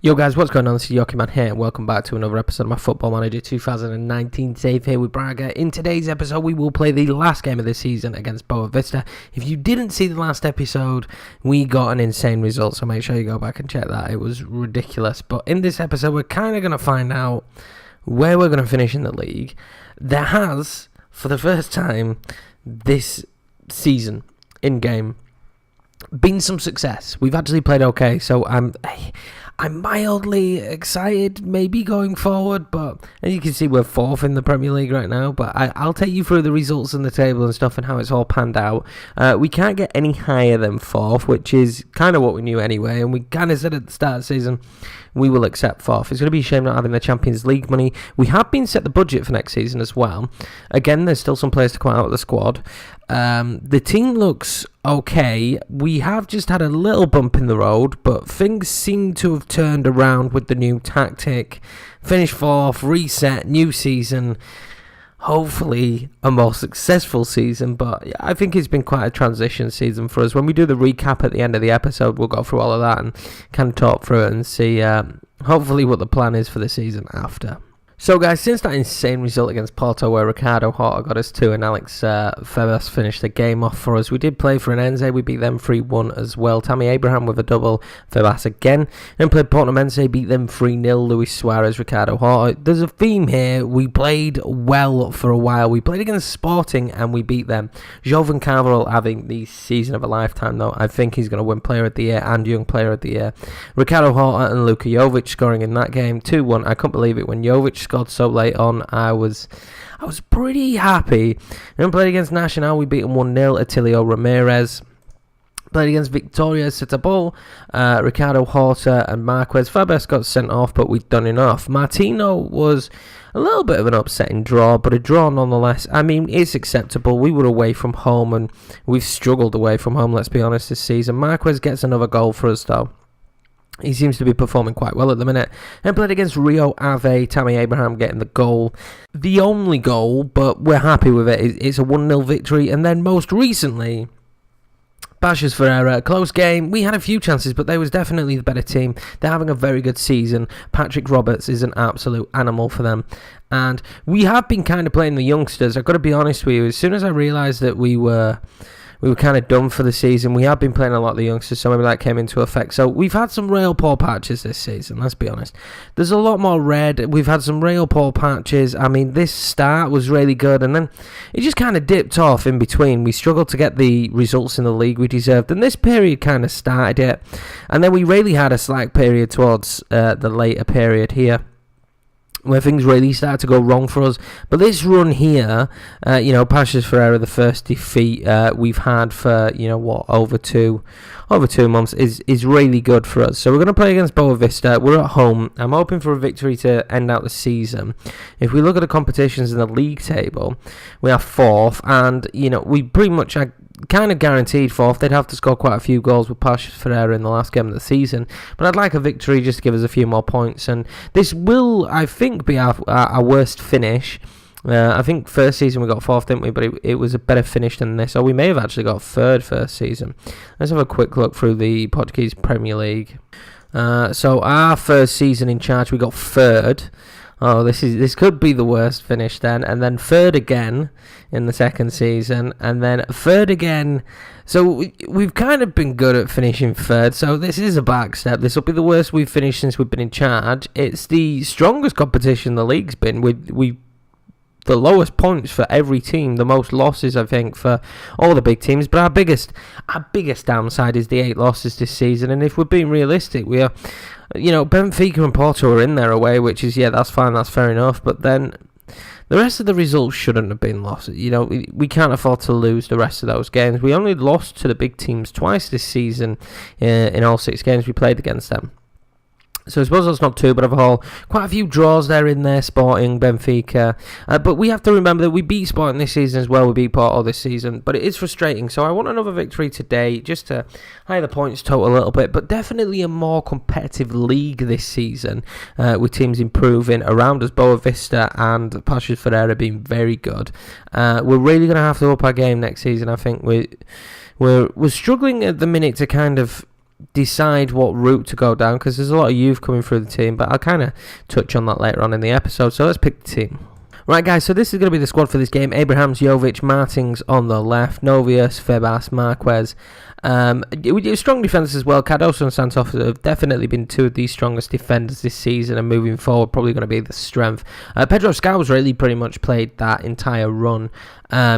Yo guys, what's going on? This is Yoki Man here, and welcome back to another episode of my Football Manager 2019 save here with Braga. In today's episode, we will play the last game of the season against Boa Vista. If you didn't see the last episode, we got an insane result, so make sure you go back and check that. It was ridiculous. But in this episode, we're kind of going to find out where we're going to finish in the league. There has, for the first time this season, in-game, been some success. We've actually played okay, so I'm mildly excited maybe going forward, but as you can see, we're fourth in the Premier League right now. But I'll take you through the results in the table and stuff and how it's all panned out. We can't get any higher than fourth, which is kind of what we knew anyway, and we kind of said at the start of the season we will accept fourth. It's going to be a shame not having the Champions League money. We have been set the budget for next season as well. Again, there's still some players to come out of the squad. The team looks okay. We have just had a little bump in the road, but things seem to have turned around with the new tactic. Finish fourth, reset, new season. Hopefully a more successful season, but I think it's been quite a transition season for us. When we do the recap at the end of the episode, we'll go through all of that and kind of talk through it and see hopefully what the plan is for the season after. So guys, since that insane result against Porto where Ricardo Horta got us 2 and Alex Febas finished the game off for us, we did play for Enense. We beat them 3-1 as well. Tammy Abraham with a double, Febas again. Then played Portnomense, beat them 3-0. Luis Suarez, Ricardo Horta. There's a theme here. We played well for a while. We played against Sporting and we beat them. Jovan Carvalho having the season of a lifetime though. I think he's going to win Player of the Year and Young Player of the Year. Ricardo Horta and Luka Jovic scoring in that game. 2-1. I couldn't believe it when Jovic scored so late on. I was pretty happy. Then played against Nacional, we beat them 1-0. Atilio Ramirez. Played against Victoria Setúbal, Ricardo Horta and Marquez. Fabes got sent off, but we'd done enough. Martino was a little bit of an upsetting draw, but a draw nonetheless. I mean, it's acceptable. We were away from home, and we've struggled away from home, let's be honest, this season. Marquez gets another goal for us, though. He seems to be performing quite well at the minute. And played against Rio Ave, Tammy Abraham getting the goal. The only goal, but we're happy with it. It's a 1-0 victory. And then most recently, Paços Ferreira, close game. We had a few chances, but they was definitely the better team. They're having a very good season. Patrick Roberts is an absolute animal for them. And we have been kind of playing the youngsters. I've got to be honest with you. As soon as I realised that we were kind of done for the season, we have been playing a lot of the youngsters, so maybe that came into effect. So we've had some real poor patches this season, let's be honest. There's a lot more red. We've had some real poor patches. I mean, this start was really good, and then it just kind of dipped off in between. We struggled to get the results in the league we deserved, and this period kind of started it. And then we really had a slack period towards the later period here, where things really started to go wrong for us. But this run here, Paços Ferreira, the first defeat we've had for, over two months, is really good for us. So we're going to play against Boa Vista. We're at home. I'm hoping for a victory to end out the season. If we look at the competitions in the league table, we are fourth, and, we pretty much are kind of guaranteed fourth. They'd have to score quite a few goals with Paços Ferreira in the last game of the season, but I'd like a victory just to give us a few more points, and this will, I think, be our worst finish. I think first season we got fourth, didn't we? But it was a better finish than this, or we may have actually got third first season. Let's have a quick look through the Portuguese Premier League. So our first season in charge, we got third. Oh, this could be the worst finish then. And then third again in the second season. And then third again. So we've kind of been good at finishing third. So this is a back step. This will be the worst we've finished since we've been in charge. It's the strongest competition the league's been. We the lowest points for every team, the most losses, I think, for all the big teams. But our biggest downside is the 8 losses this season. And if we're being realistic, we are... Benfica and Porto are in there away, which is, that's fine, that's fair enough. But then the rest of the results shouldn't have been lost. We can't afford to lose the rest of those games. We only lost to the big teams twice this season in all 6 games we played against them. So I suppose that's not too bad of a haul. Quite a few draws there in there, Sporting, Benfica. But we have to remember that we beat Sporting this season as well. We beat Porto this season. But it is frustrating. So I want another victory today just to higher the points total a little bit. But definitely a more competitive league this season with teams improving around us. Boa Vista and Paços Ferreira being very good. We're really going to have to up our game next season. I think we're struggling at the minute to kind of decide what route to go down, because there's a lot of youth coming through the team, but I'll kind of touch on that later on in the episode. So let's pick the team. Right, guys, so this is going to be the squad for this game. Abrahams, Jovic, Martins on the left, Novius, Febas, Marquez. We do strong defence as well. Cardoso and Santos have definitely been two of the strongest defenders this season, and moving forward probably going to be the strength. Pedro Scal's really pretty much played that entire run.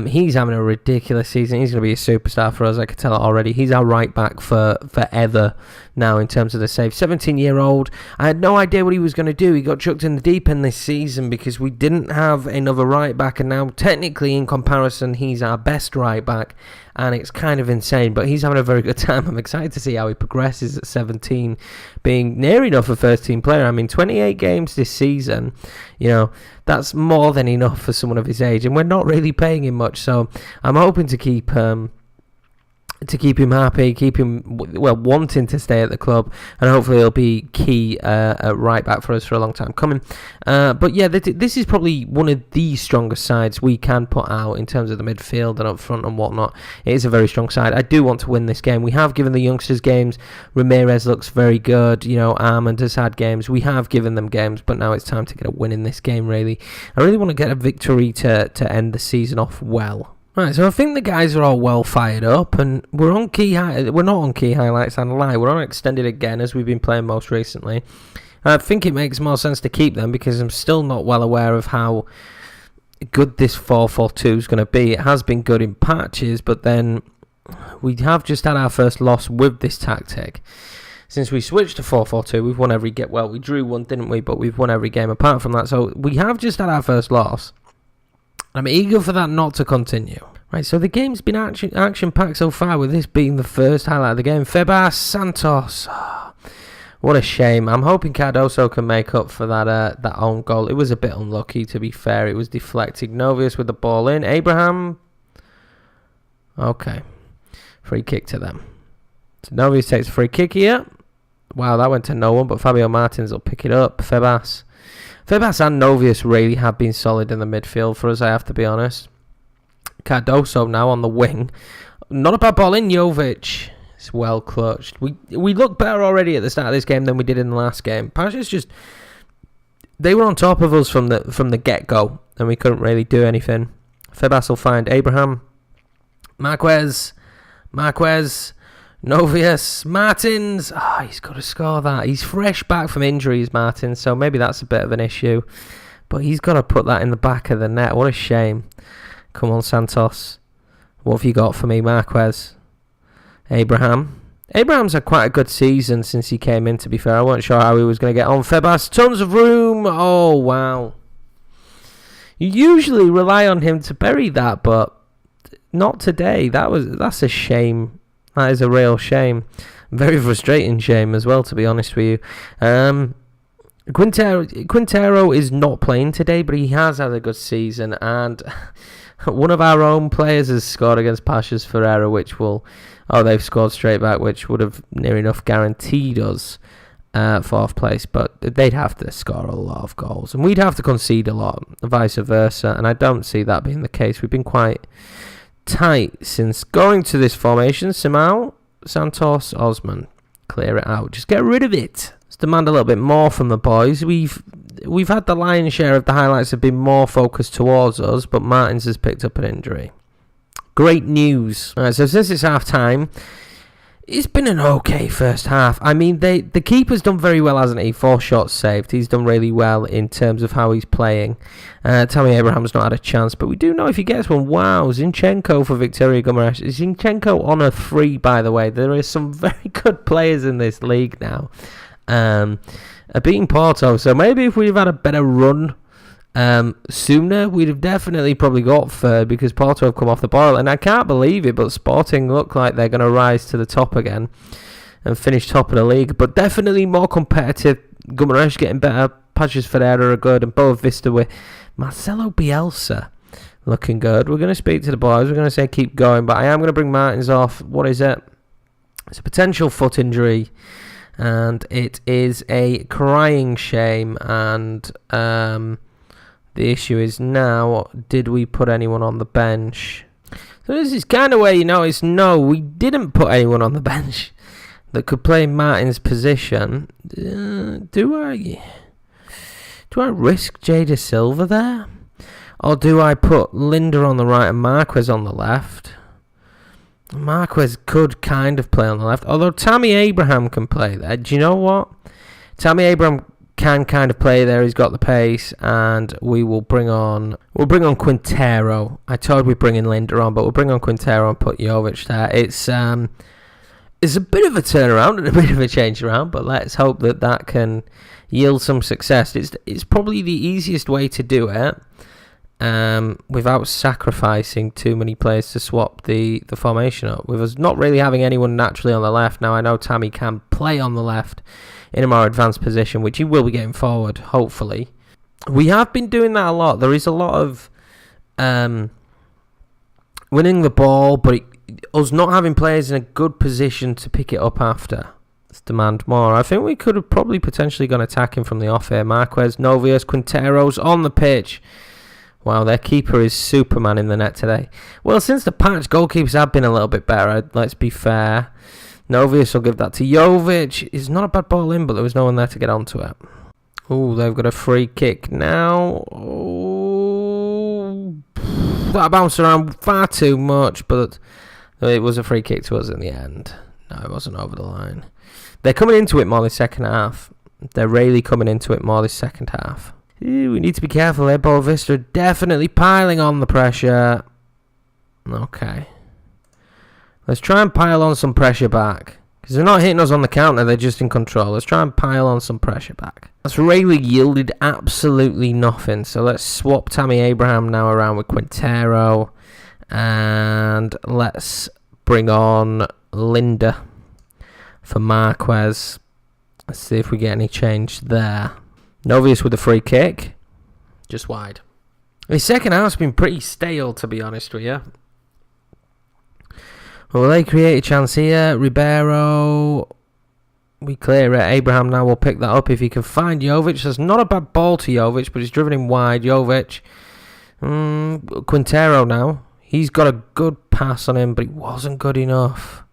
He's having a ridiculous season. He's going to be a superstar for us, I can tell it already. He's our right back for forever now in terms of the save. 17-year-old. I had no idea what he was going to do. He got chucked in the deep end this season because we didn't have another right back, and now technically in comparison he's our best right back, and it's kind of insane, but he's having a very good time. I'm excited to see how he progresses at 17, being near enough a first team player. I mean, 28 games this season, that's more than enough for someone of his age, and we're not really paying him much, so I'm hoping to keep him happy, keep him wanting to stay at the club, and hopefully he'll be key at right back for us for a long time coming. But yeah, this is probably one of the strongest sides we can put out in terms of the midfield and up front and whatnot. It is a very strong side. I do want to win this game. We have given the youngsters games. Ramirez looks very good. Armand has had games. We have given them games, but now it's time to get a win in this game, really. I really want to get a victory to end the season off well. Right, so I think the guys are all well fired up, and we're on we're not on key highlights and lie. We're on extended again, as we've been playing most recently. I think it makes more sense to keep them because I'm still not well aware of how good this 4-4-2 is going to be. It has been good in patches, but then we have just had our first loss with this tactic. Since we switched to 4-4-2, we've won every game. Well, we drew one, didn't we? But we've won every game apart from that. So we have just had our first loss. I'm eager for that not to continue. Right, so the game's been action-packed so far, with this being the first highlight of the game. Febas, Santos. Oh, what a shame. I'm hoping Cardoso can make up for that own goal. It was a bit unlucky, to be fair. It was deflected. Novius with the ball in. Abraham. Okay. Free kick to them. So Novius takes a free kick here. Wow, that went to no one, but Fabio Martins will pick it up. Febas and Novius really have been solid in the midfield for us, I have to be honest. Cardoso now on the wing. Not a bad ball in. Jovic. It's well clutched. We look better already at the start of this game than we did in the last game. Pasha's they were on top of us from the get-go, and we couldn't really do anything. Febas will find Abraham. Marquez. Novius. Martins. He's got to score that. He's fresh back from injuries, Martins, so maybe that's a bit of an issue. But he's got to put that in the back of the net. What a shame. Come on, Santos. What have you got for me, Marquez? Abraham's had quite a good season since he came in, to be fair. I wasn't sure how he was going to get on. Febas, tons of room. Oh, wow. You usually rely on him to bury that, but not today. That's a shame. That is a real shame. Very frustrating shame as well, to be honest with you. Quintero is not playing today, but he has had a good season, and one of our own players has scored against Pasha's Ferreira, which they've scored straight back, which would have near enough guaranteed us fourth place, but they'd have to score a lot of goals, and we'd have to concede a lot, vice versa, and I don't see that being the case. We've been quite tight since going to this formation. Simao, Santos, Osman. Clear it out. Just get rid of it. Let's demand a little bit more from the boys. We've had the lion's share of the highlights have been more focused towards us, but Martins has picked up an injury. Great news. Alright, so since it's half time, it's been an okay first half. I mean, the keeper's done very well, hasn't he? 4 shots saved. He's done really well in terms of how he's playing. Tammy Abraham's not had a chance, but we do know if he gets one. Wow, Zinchenko for Victoria Guimaraes. Zinchenko on a free, by the way. There are some very good players in this league now. Beating Porto, so maybe if we'd have had a better run sooner, we'd have definitely probably got third, because Porto have come off the boil, and I can't believe it, but Sporting look like they're going to rise to the top again and finish top of the league, but definitely more competitive. Guimaraes getting better, Pasha's Ferreira are good, and Boa Vista with Marcelo Bielsa looking good. We're going to speak to the boys, we're going to say keep going, but I am going to bring Martins off. What is it? It's a potential foot injury, and it is a crying shame, and the issue is now, did we put anyone on the bench? So this is kind of where it's no, we didn't put anyone on the bench. that could play Martin's position. Do I risk Jada Silva there? Or do I put Linda on the right and Marquez on the left? Marquez could kind of play on the left, although Tammy Abraham can play there. Do you know what? Tammy Abraham can kind of play there. He's got the pace, and we'll bring on Quintero. I told we'd bring in Linda on, but we'll bring on Quintero and put Jovic there. It's a bit of a turnaround and a bit of a change around, but let's hope that can yield some success. It's probably the easiest way to do it. Without sacrificing too many players to swap the formation up. With us not really having anyone naturally on the left. Now, I know Tammy can play on the left in a more advanced position, which he will be getting forward, hopefully. We have been doing that a lot. There is a lot of winning the ball, but us not having players in a good position to pick it up after. Let's demand more. I think we could have probably potentially gone attacking from the off here. Marquez, Novias, Quintero's on the pitch. Wow, their keeper is Superman in the net today. Well, since the patch, goalkeepers have been a little bit better, let's be fair. Novius will give that to Jovic. It's not a bad ball in, but there was no one there to get onto it. Oh, they've got a free kick now. Oh, that bounced around far too much, but it was a free kick to us in the end. No, it wasn't over the line. They're coming into it more this second half. They're really coming into it more this second half. We need to be careful here. Boa Vista definitely piling on the pressure. Okay. Let's try and pile on some pressure back. Because they're not hitting us on the counter, they're just in control. Let's try and pile on some pressure back. That's really yielded absolutely nothing. So let's swap Tammy Abraham now around with Quintero. And let's bring on Linda for Marquez. Let's see if we get any change there. Novius with the free kick. Just wide. The second half's been pretty stale, to be honest with you. Well, they create a chance here. Ribeiro. We clear it. Abraham now will pick that up if he can find Jovic. There's not a bad ball to Jovic, but he's driven him wide. Jovic. Quintero now. He's got a good pass on him, but it wasn't good enough.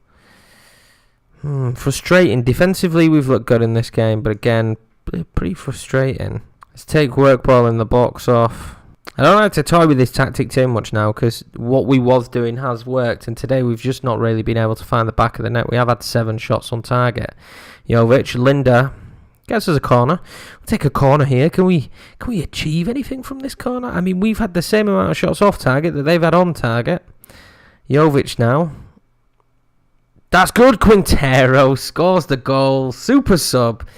Frustrating. Defensively, we've looked good in this game, but again, pretty frustrating. Let's take work ball in the box off. I don't like to toy with this tactic too much now because what we was doing has worked, and today we've just not really been able to find the back of the net. We have had 7 shots on target. Jovic, Linda gets us a corner. We'll take a corner here. Can we achieve anything from this corner? I mean, we've had the same amount of shots off target that they've had on target. Jovic now. That's good. Quintero scores the goal. Super sub.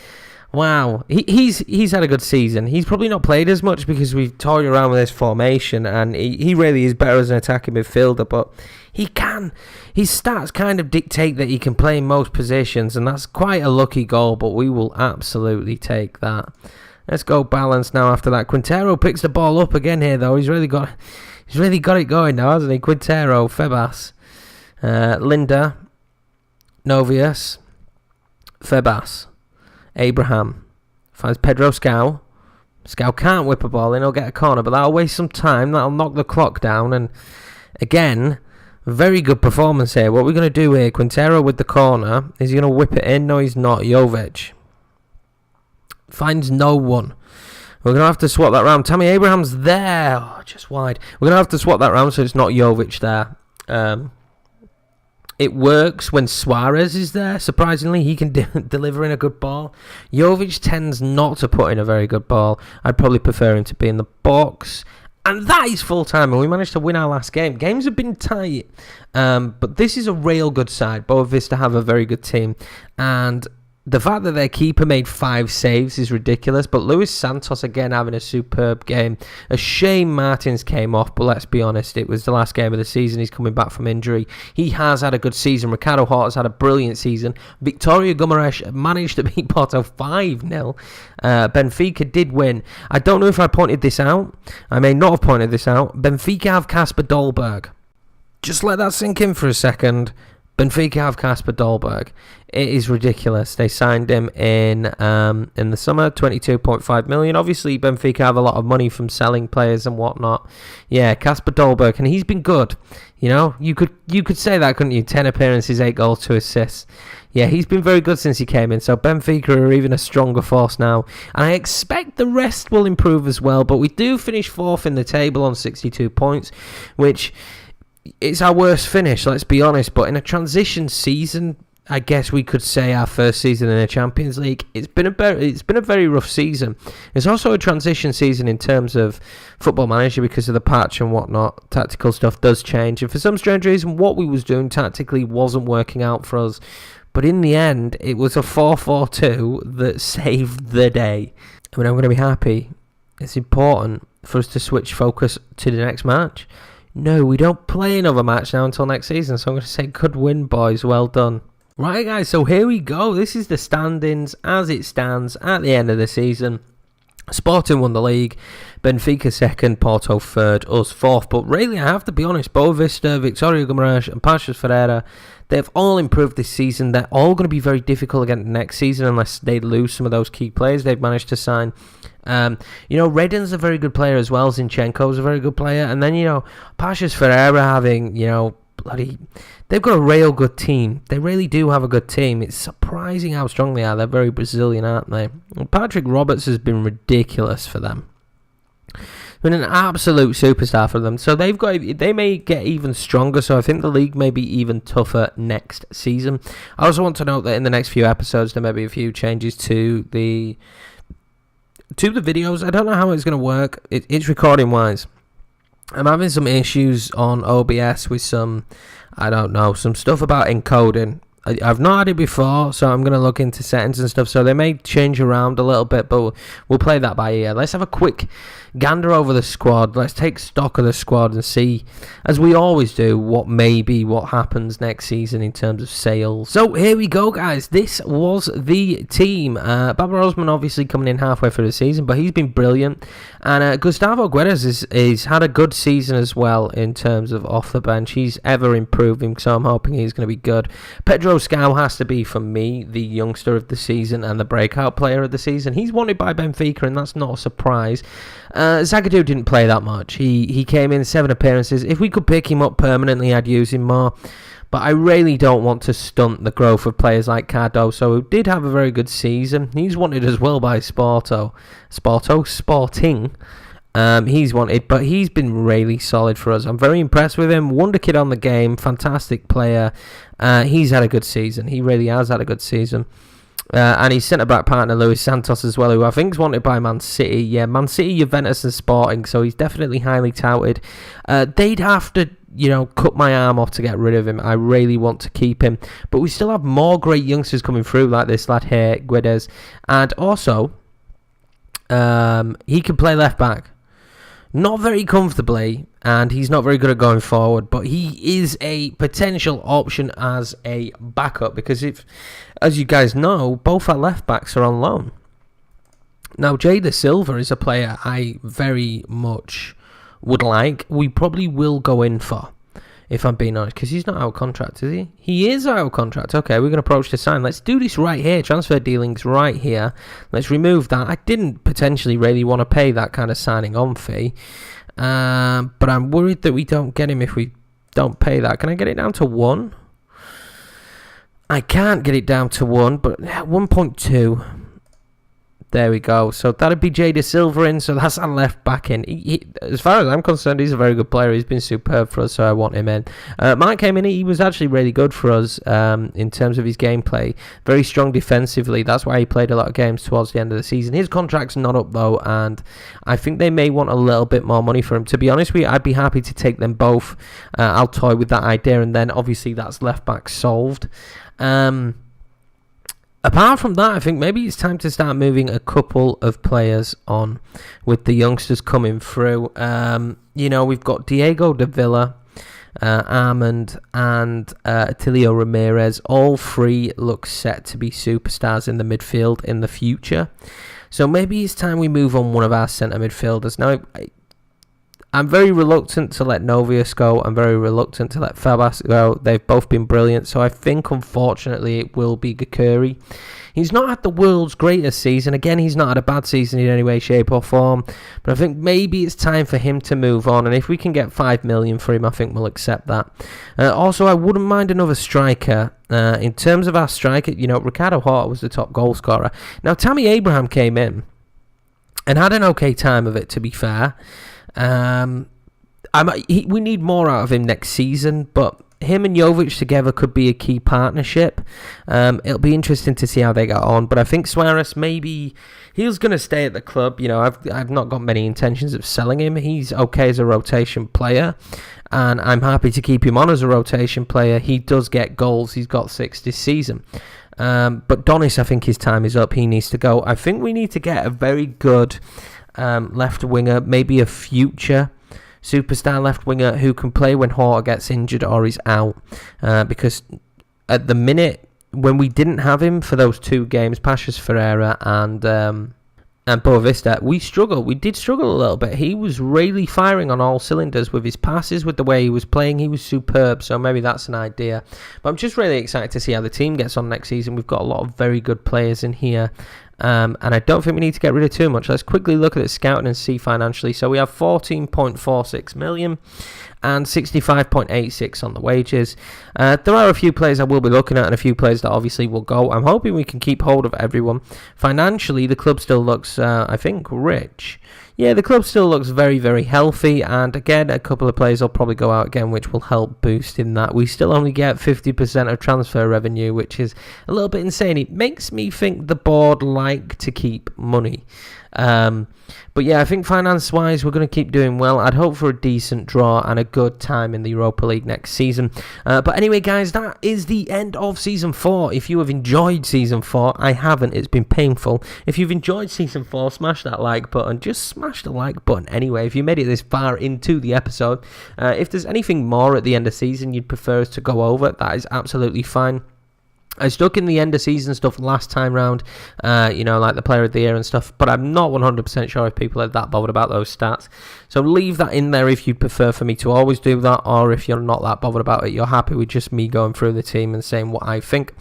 Wow, he's had a good season. He's probably not played as much because we've toyed around with this formation, and he really is better as an attacking midfielder, but his stats kind of dictate that he can play in most positions, and that's quite a lucky goal, but we will absolutely take that. Let's go balance now after that. Quintero picks the ball up again here, though. He's really got it going now, hasn't he? Quintero, Febas, Linda, Novius, Febas. Abraham finds Pedro Scow. Scow can't whip a ball in. He'll get a corner, but that'll waste some time. That'll knock the clock down. And again, very good performance here. What we're going to do here, Quintero with the corner. Is he going to whip it in? No, he's not. Jovic finds no one. We're going to have to swap that round. Tammy Abraham's there. Oh, just wide. We're going to have to swap that round so it's not Jovic there. It works when Suarez is there. Surprisingly, he can deliver in a good ball. Jovic tends not to put in a very good ball. I'd probably prefer him to be in the box. And that is full time. And we managed to win our last game. Games have been tight. But this is a real good side. Boa Vista have a very good team. And the fact that their keeper made 5 saves is ridiculous, but Luis Santos again having a superb game. A shame Martins came off, but let's be honest, it was the last game of the season. He's coming back from injury. He has had a good season. Ricardo Horta's had a brilliant season. Victoria Guimaraes managed to beat Porto 5-0. Benfica did win. I don't know if I pointed this out. I may not have pointed this out. Benfica have Kasper Dolberg. Just let that sink in for a second. Benfica have Kasper Dolberg. It is ridiculous. They signed him in the summer, 22.5 million. Obviously, Benfica have a lot of money from selling players and whatnot. Yeah, Kasper Dolberg, and he's been good. You know, you could say that, couldn't you? 10 appearances, 8 goals, 2 assists. Yeah, he's been very good since he came in. So Benfica are even a stronger force now. And I expect the rest will improve as well. But we do finish 4th in the table on 62 points, which is our worst finish, let's be honest. But in a transition season, I guess we could say our first season in the Champions League, it's been a very rough season. It's also a transition season in terms of Football Manager because of the patch and whatnot. Tactical stuff does change, and for some strange reason, what we was doing tactically wasn't working out for us. But in the end, it was a 4-4-2 that saved the day. I mean, I'm going to be happy. It's important for us to switch focus to the next match. No, we don't play another match now until next season, so I'm going to say good win, boys. Well done. Right, guys, so here we go. This is the standings as it stands at the end of the season. Sporting won the league, Benfica second, Porto third, us fourth. But really, I have to be honest, Boa Vista, Victoria Guimarães and Paços Ferreira, they've all improved this season. They're all going to be very difficult again next season unless they lose some of those key players they've managed to sign. Redden's a very good player as well. Zinchenko's a very good player. And then, Paços Ferreira having, they've got a real good team. They really do have a good team. It's surprising how strong they are. They're very Brazilian, aren't they? And Patrick Roberts has been ridiculous for them. Been an absolute superstar for them. So they may get even stronger. So I think the league may be even tougher next season. I also want to note that in the next few episodes there may be a few changes to the videos. I don't know how it's going to work. It's recording wise. I'm having some issues on OBS with some stuff about encoding. I've not had it before, so I'm going to look into settings and stuff. So they may change around a little bit, but we'll play that by ear. Let's have a quick gander over the squad. Let's take stock of the squad and see, as we always do, what happens next season in terms of sales. So here we go, guys. This was the team. Baba Osman obviously coming in halfway through the season, but he's been brilliant. And Gustavo Guedes is had a good season as well in terms of off the bench. He's ever improving, so I'm hoping he's going to be good. Pedro Scow has to be, for me, the youngster of the season and the breakout player of the season. He's wanted by Benfica, and that's not a surprise. Zagadou didn't play that much. He came in 7 appearances. If we could pick him up permanently, I'd use him more. But I really don't want to stunt the growth of players like Cardoso, who did have a very good season. He's wanted as well by Sporting. He's wanted, but he's been really solid for us. I'm very impressed with him. Wonder kid on the game, fantastic player. He's had a good season. He really has had a good season. And his centre-back partner, Luis Santos, as well, who I think is wanted by Man City. Yeah, Man City, Juventus and Sporting, so he's definitely highly touted. They'd have to, cut my arm off to get rid of him. I really want to keep him. But we still have more great youngsters coming through, like this lad here, Guedes. And also, he can play left-back. Not very comfortably, and he's not very good at going forward, but he is a potential option as a backup, because as you guys know, both our left backs are on loan. Now, Jada Silva is a player I very much would like. We probably will go in for, if I'm being honest, because he's not out of contract, is he? He is out of contract. Okay, we're going to approach the sign. Let's do this right here. Transfer dealings right here. Let's remove that. I didn't potentially really want to pay that kind of signing on fee, but I'm worried that we don't get him if we don't pay that. Can I get it down to 1? I can't get it down to 1, but 1.2. There we go. So that'd be Jada Silva in. So that's our left back in. As far as I'm concerned, he's a very good player. He's been superb for us, so I want him in. Mike came in. He was actually really good for us in terms of his gameplay. Very strong defensively. That's why he played a lot of games towards the end of the season. His contract's not up, though, and I think they may want a little bit more money for him. To be honest with you, I'd be happy to take them both. I'll toy with that idea, and then obviously that's left back solved. Apart from that, I think maybe it's time to start moving a couple of players on with the youngsters coming through. We've got Diego de Villa, Armand, and Atilio Ramirez. All 3 look set to be superstars in the midfield in the future. So maybe it's time we move on one of our centre midfielders. Now, I'm very reluctant to let Novius go. I'm very reluctant to let Fabas go. They've both been brilliant. So I think, unfortunately, it will be Gakuri. He's not had the world's greatest season. Again, he's not had a bad season in any way, shape or form. But I think maybe it's time for him to move on. And if we can get 5 million for him, I think we'll accept that. Also, I wouldn't mind another striker. In terms of our striker, Ricardo Horta was the top goal scorer. Now, Tammy Abraham came in and had an okay time of it, to be fair. We need more out of him next season, but him and Jovic together could be a key partnership. It'll be interesting to see how they get on, but I think Suarez, maybe he's going to stay at the club. I've not got many intentions of selling him. He's okay as a rotation player, and I'm happy to keep him on as a rotation player. He does get goals. He's got 6 this season. But Donis, I think his time is up. He needs to go. I think we need to get a very good left winger, maybe a future superstar left winger who can play when Horta gets injured or is out. Because at the minute, when we didn't have him for those 2 games, Pashas Ferreira and Boavista, we struggled. We did struggle a little bit. He was really firing on all cylinders with his passes, with the way he was playing. He was superb, so maybe that's an idea. But I'm just really excited to see how the team gets on next season. We've got a lot of very good players in here. And I don't think we need to get rid of too much. Let's quickly look at the scouting and see financially. So we have 14.46 million and 65.86 on the wages. There are a few players I will be looking at and a few players that obviously will go. I'm hoping we can keep hold of everyone. Financially, the club still looks, I think, rich. Yeah, the club still looks very, very healthy, and again, a couple of players will probably go out again, which will help boost in that. We still only get 50% of transfer revenue, which is a little bit insane. It makes me think the board like to keep money. But yeah, I think finance-wise, we're going to keep doing well. I'd hope for a decent draw and a good time in the Europa League next season. But anyway, guys, that is the end of Season 4. If you have enjoyed Season 4, I haven't. It's been painful. If you've enjoyed Season 4, smash that like button. Just smash the like button anyway. If you made it this far into the episode, if there's anything more at the end of season you'd prefer us to go over, that is absolutely fine. I stuck in the end of season stuff last time round, like the player of the year and stuff, but I'm not 100% sure if people are that bothered about those stats. So leave that in there if you'd prefer for me to always do that, or if you're not that bothered about it, you're happy with just me going through the team and saying what I think.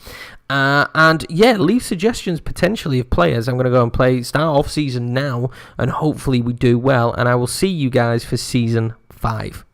And yeah, leave suggestions potentially of players. I'm going to go and start off season now, and hopefully we do well, and I will see you guys for season 5.